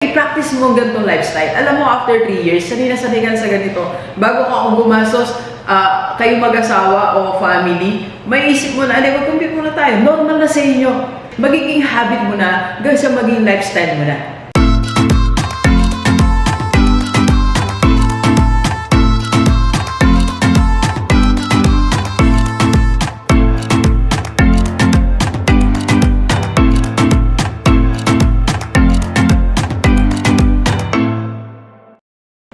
i-practice mo ang ganitong lifestyle. Alam mo, after 3 years, sanay na sanay ka sa ganito. Bago ka ako gumastos, kayo mag-asawa o family, may isip mo na, mag-compute muna tayo. Normal na sa inyo. Magiging habit mo na, hanggang sa maging lifestyle mo na.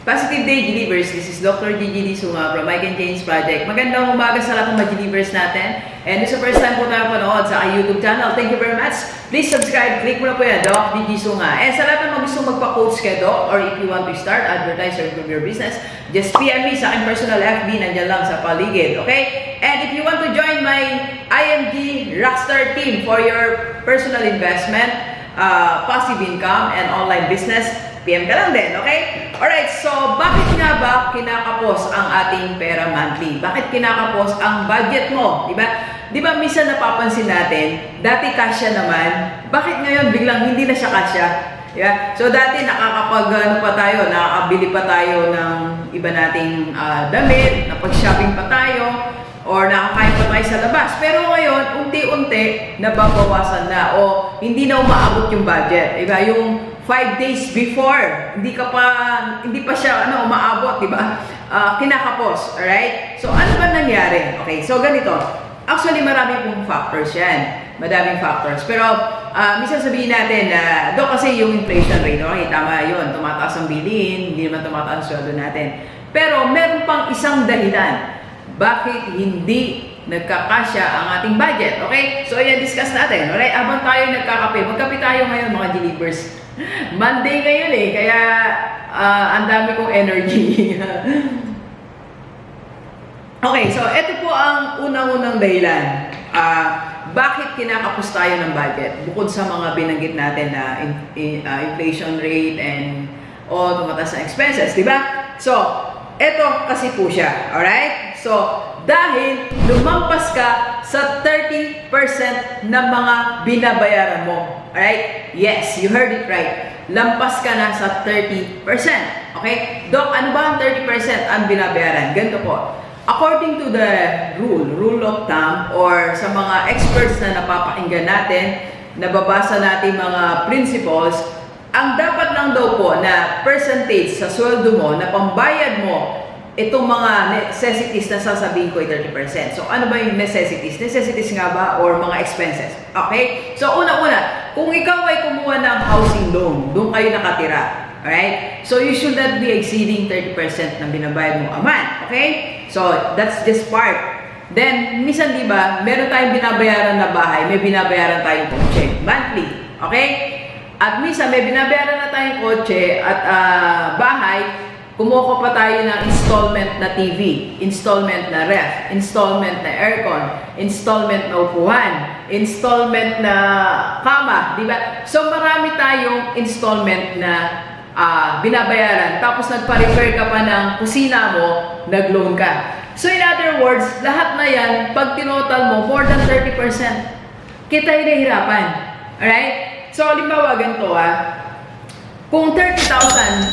Positive Day, Gilivers. This is Dr. Gigi Sunga from Mike and James Project. Magandang umaga sa lahat ng mga Gilivers natin. And this is the first time po tayo panood sa YouTube channel. Thank you very much. Please subscribe. Click mo na po yan, Doc Gigi Sunga. And sa lahat ng mga gustong magpa-coach kay Doc, or if you want to start, advertise, or improve your business, just PM me sa aking personal FB. Nandiyan lang sa paligid. Okay? And if you want to join my IMG Rockstar team for your personal investment, passive income, and online business, PM ka lang din, okay? Alright, so bakit nga ba kinakapos ang ating pera monthly? Bakit kinakapos ang budget mo? Diba? Diba minsan napapansin natin, dati kasya naman, bakit ngayon biglang hindi na siya kasya? Yeah? So dati nakakabili pa tayo ng iba nating damit, napag-shopping pa tayo, or nakakain pa tayo sa labas. Pero ngayon, unti-unti, nababawasan na o hindi na umaabot yung budget. Diba? Yung 5 days before, hindi pa siya umaabot, di ba? Kinakapos, alright? So, ano ba nangyari? Okay, so ganito. Actually, marami pong factors yan. Madaming factors. Pero, minsan sabihin natin na, doon kasi yung inflation rate, okay, tama yun. Tumataas ang bilihin, hindi naman tumataas ang sweldo natin. Pero, meron pang isang dahilan. Bakit hindi nagkakasya ang ating budget? Okay? So, ayan, discuss natin. Alright? Habang tayo nagkakape, magkape tayo ngayon, mga Gilivers. Monday ngayon eh, kaya ang dami kong energy. Okay, so ito po ang unang-unang dahilan. Bakit kinakapos tayo ng budget? Bukod sa mga binanggit natin na inflation rate and tumataas na expenses, di ba? So, ito kasi po siya, alright? So, dahil lumampas ka sa 30% ng mga binabayaran mo. Alright? Yes, you heard it right. Lampas ka na sa 30%. Okay? Doc, ano ba ang 30% ang binabayaran? Ganito po. According to the rule of thumb, or sa mga experts na napapakinggan natin, nababasa natin mga principles, ang dapat lang daw po na percentage sa sweldo mo na pambayad mo itong mga necessities na sasabihin ko ay 30%. So, ano ba yung necessities? Necessities nga ba or mga expenses? Okay? So, una-una, kung ikaw ay kumuha ng housing loan, doon kayo nakatira. Alright? So, you should not be exceeding 30% ng binabayad mo a month. Okay? So, that's just part. Then, minsan diba, meron tayong binabayaran na bahay, may binabayaran tayong kotse. Monthly. Okay? At minsan, may binabayaran na tayong kotse at bahay, kumuha pa tayo ng installment na TV, installment na ref, installment na aircon, installment na upuan, installment na kama, di ba? So marami tayong installment na binabayaran. Tapos nagpa-repair ka pa ng kusina mo, nag-loan ka. So in other words, lahat na yan, pag tinotal mo, more than 30%, kita yung nahihirapan. Alright? So, halimbawa ganito kung 30,000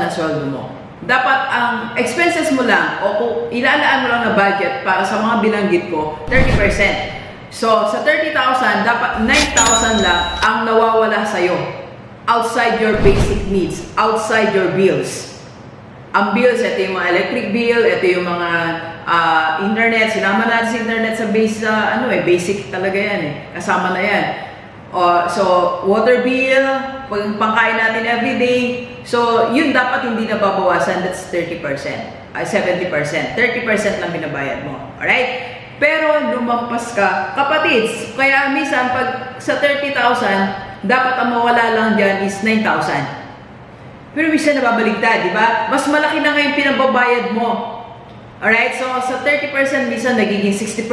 ang sweldo mo, dapat ang expenses mo lang, o kung ilalaan mo lang na budget para sa mga binanggit ko, 30%. So, sa 30,000, dapat 9,000 lang ang nawawala sa'yo. Outside your basic needs, outside your bills. Ang bills, ito yung mga electric bill, ito yung mga internet, sinama natin sa internet sa basic talaga yan eh. Kasama na yan. So, water bill, pangkain natin everyday. So, yun dapat hindi nababawasan. That's 30%. 70%. 30% lang binabayad mo. Alright? Pero, lumampas ka. Kapatids, kaya minsan, pag sa 30,000, dapat ang mawala lang dyan is 9,000. Pero minsan nababaligtad, di ba? Mas malaki na ngayon pinababayad mo. Alright? So, sa 30%, minsan nagiging 60%.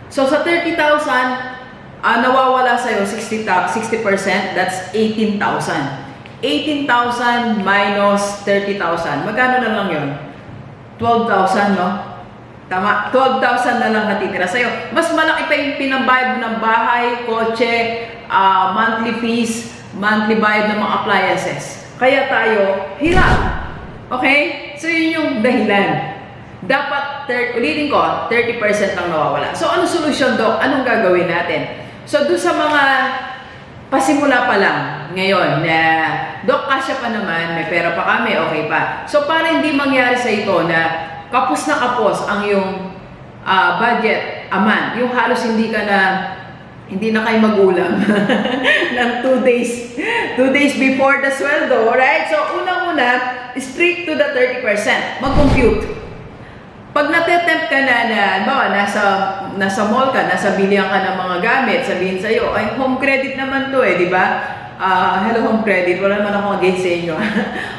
So, sa 30,000, nawawala sa'yo 60%, that's 18,000. 18,000 minus 30,000. Magkano na lang yun? 12,000, no? Tama, 12,000 na lang natitira sa'yo. Mas malaki pa yung pinambayad mo ng bahay, kotse, monthly fees, monthly bayad ng mga appliances. Kaya tayo hirap. Okay? So yun yung dahilan. Dapat, ulitin ko, 30% lang nawawala. So ano solusyon, Doc? Anong gagawin natin? So doon sa mga pasimula pa lang ngayon na, Doc, kasya pa naman, may pera pa kami, okay pa. So para hindi mangyari sa ito na kapos na kapos ang yung budget, aman, yung halos hindi na kayo mag-ulam ng 2 days. 2 days before the sweldo, right? So, unang-una, strict to the 30%. Mag-compute. Pag natetempt ka na bawa, nasa mall ka, nasa bilihan ka ng mga gamit, sabihin sa'yo, ay, home credit naman to di ba? Hello, home credit. Wala naman akong against sa inyo.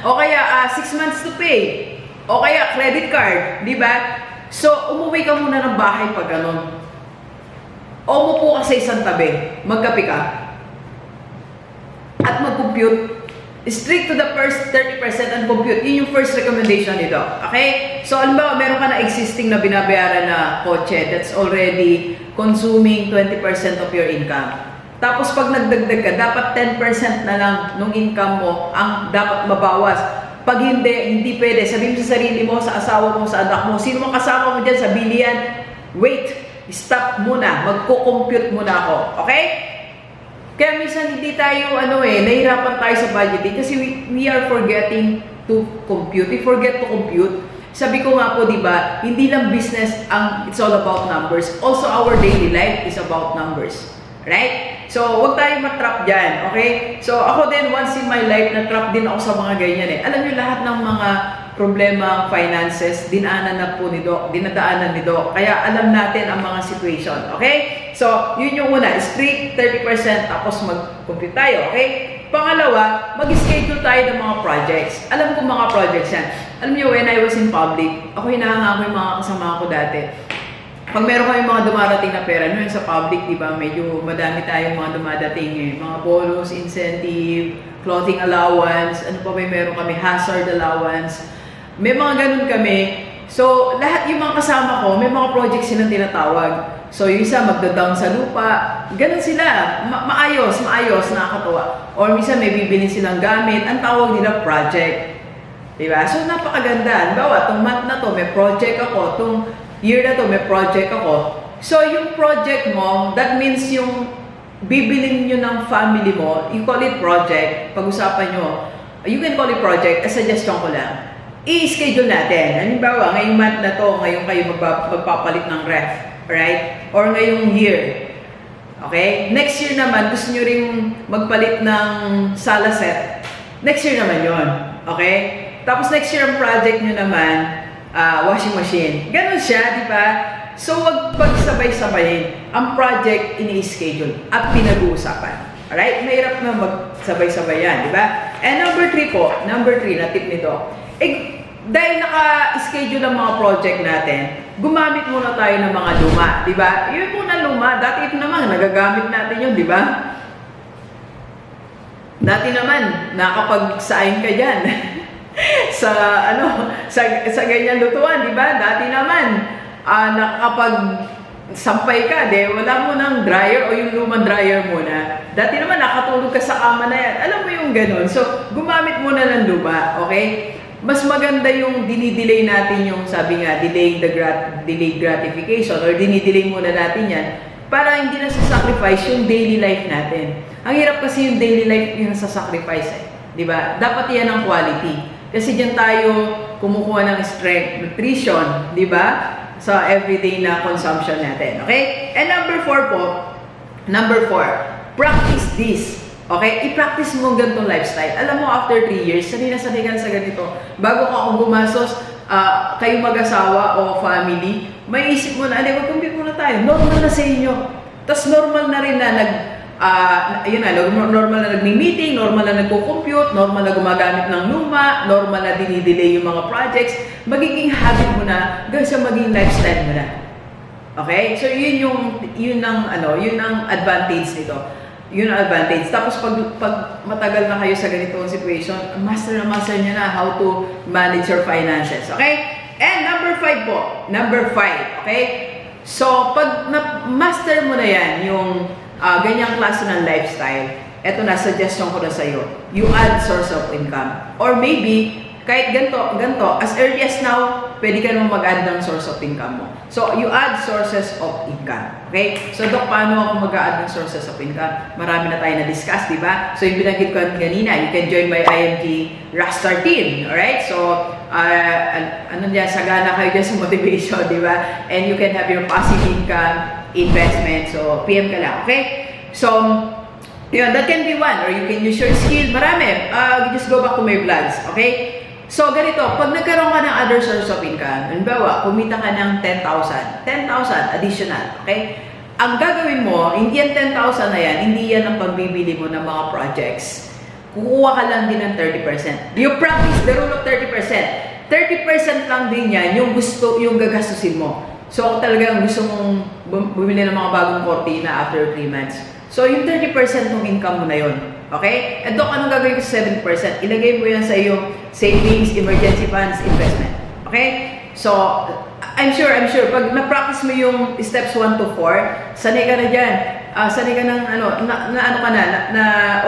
O kaya, 6 months to pay. O kaya, credit card. Di ba? So, umuwi ka muna ng bahay pag ganun. O umupo ka sa isang tabi, magkape ka, at mag-compute. Strict to the first 30% and compute. Yun yung first recommendation nito. Okay? So, alam meron ka na existing na binabayaran na kotse that's already consuming 20% of your income. Tapos, pag nagdagdag ka, dapat 10% na lang nung income mo ang dapat mabawas. Pag hindi pwede. Sabihin mo sa sarili mo, sa asawa mo, sa anak mo, sino mang kasama mo dyan sa bilian, wait. Stop muna, magko-compute muna ako. Okay? Kaya minsan hindi tayo, nahihirapan tayo sa budgeting kasi we are forgetting to compute. We forget to compute. Sabi ko nga po, di ba, hindi lang business it's all about numbers. Also, our daily life is about numbers. Right? So, huwag tayong matrap dyan. Okay? So, ako din, once in my life, natrap din ako sa mga ganyan Alam niyo, lahat ng mga problema, finances, dinadaanan ni Doc. Kaya alam natin ang mga situation. Okay? So, yun yung una. Strict 30%, tapos mag-compute tayo. Okay? Pangalawa, mag-schedule tayo ng mga projects. Alam ko mga projects yan. Alam niyo, when I was in public, ako hinahanga ko yung mga kasama ko dati. Pag meron kami mga dumarating na pera, sa public, di ba, medyo madami tayong mga dumadating mga bonus, incentive, clothing allowance, ano pa ba meron kami, hazard allowance. May mga ganun kami. So, lahat yung mga kasama ko, may mga projects silang tinatawag. So, yung isa magda-down sa lupa. Ganun sila. Maayos, nakakatawa. Or minsan may bibilin silang gamit. Ang tawag nila project. Diba? So, napakaganda. Halimbawa, itong month na to, may project ako. Itong year na to, may project ako. So, yung project mo, that means yung bibilin nyo ng family mo, you call it project. Pag-usapan nyo, you can call it project. As suggestion ko lang. I-schedule natin. Halimbawa, ngayong month na to, ngayon kayo magpapalit ng ref. Right? Or ngayong year. Okay? Next year naman, gusto nyo rin magpalit ng sala set. Next year naman yon. Okay? Tapos next year ang project nyo naman, washing machine. Ganon siya, di ba? So, wag pagsabay-sabayin. Ang project, ini-schedule at pinag-uusapan. Alright? Mahirap na magsabay-sabay yan, di ba? And number 3 na tip nito. Dahil naka-schedule ang mga project natin, gumamit muna tayo ng mga luma, di ba? Yun muna luma. Dati naman, nagagamit natin yun, di ba? Dati naman, nakapag-sign ka dyan. sa ganyan lutuan, di ba? Dati naman, nakapag-sampay ka, wala mo ng dryer o yung lumang dryer muna. Dati naman, nakatulog ka sa kama na yan. Alam mo yung ganun. So, gumamit muna ng luma, okay? Mas maganda yung dinidelay natin yung, sabi nga, delayed gratification or dinidelay muna natin yan para hindi na sacrifice yung daily life natin. Ang hirap kasi yung daily life yung sacrifice diba? Dapat yan ang quality. Kasi dyan tayo kumukuha ng strength, nutrition, diba? Sa everyday na consumption natin. Okay? And number 4, practice this. Okay? I-practice mo ganitong lifestyle. Alam mo, after 3 years, sanay na sa ganito. Bago ka akong gumasos, kayo mag-asawa o family, may isip mo na, mag-compute muna tayo. Normal na sa inyo. Tapos normal na rin na normal na nagmi-meeting, normal na nagko-compute, normal na gumagamit ng luma, normal na dinidelay yung mga projects. Magiging habit mo na, hanggang sa maging lifestyle mo na. Okay? So, yun ang advantage nito. Yun ang advantage. Tapos pag matagal na kayo sa ganitong situation, master niya na how to manage your finances. Okay? And number 5 po. Number 5. Okay? So, pag master mo na yan, yung ganyang klase ng lifestyle, eto na, suggestion ko na sa'yo. You add source of income. Or maybe, kahit ganito, as early as now, pwede ka naman mag-add ng source of income mo. So, you add sources of income. Okay? So, Dok, paano ako mag-add ng sources of income? Marami na tayo na-discuss, di ba? So, yung binanggit ko kanina, you can join my IMG Rockstar team. Alright? So, sagana kayo dyan sa motivation, di ba? And you can have your passive income investment. So, PM ka lang. Okay? So, yun, that can be one. Or you can use your skill. Marami. Just go back to my vlogs. Okay? So, ganito, pag nagkaroon ka ng other source of income, halimbawa, kumita ka ng 10,000 additional, okay? Ang gagawin mo, hindi yan 10,000 na yan, hindi yan ang pagbibili mo ng mga projects. Kukuha ka lang din ng 30%. You practice the rule of 30%. 30% lang din yan, yung gagastusin mo. So, talagang gusto mong bumili ng mga bagong kortina after 3 months. So, yung 30% ng income mo na yun. Okay? At Dok, anong gagawin ko sa 7%? Ilagay mo yan sa iyong savings, emergency funds, investment. Okay? So, I'm sure, pag na-practice mo yung steps 1 to 4, sanay ka na dyan. Sanay ka ng,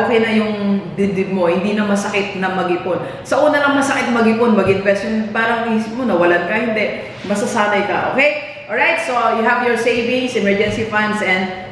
okay na yung dibdib mo, hindi na masakit na mag-ipon. Sa una lang masakit mag-ipon, mag-invest, yung parang isip mo, nawalan ka, hindi. Masasanay ka, okay? Alright, so you have your savings, emergency funds, and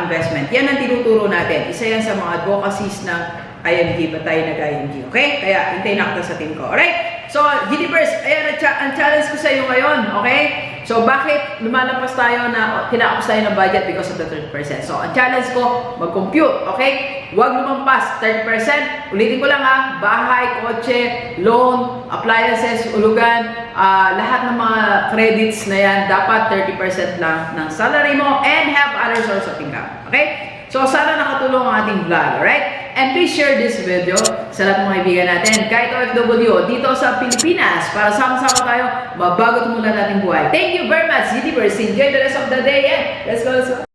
investment. Yan ang tinuturo natin. Isa yan sa mga advocacies ng IMG, Batay nag-IMG. Okay? Kaya, hintayin na kita sa team ko. Alright? So, GDPers, ayan ang challenge ko sa iyo ngayon. Okay? So, bakit lumalabas tayo na kinakapos tayo ng budget because of the 30%? So, ang challenge ko, mag-compute. Okay? Huwag lumampas 30%. Ulitin ko lang ha, bahay, kotse, loan, appliances, ulugan, lahat ng mga credits na yan, dapat 30% lang ng salary mo and have other source of income. Okay? So, sana nakatulong ang ating vlog, alright? And please share this video sa lahat ng mga kaibigan natin, kahit OFW, dito sa Pilipinas, para sama-sama tayo, mabago tumula nating buhay. Thank you very much, GDPers. Enjoy the rest of the day, and let's go, let's go.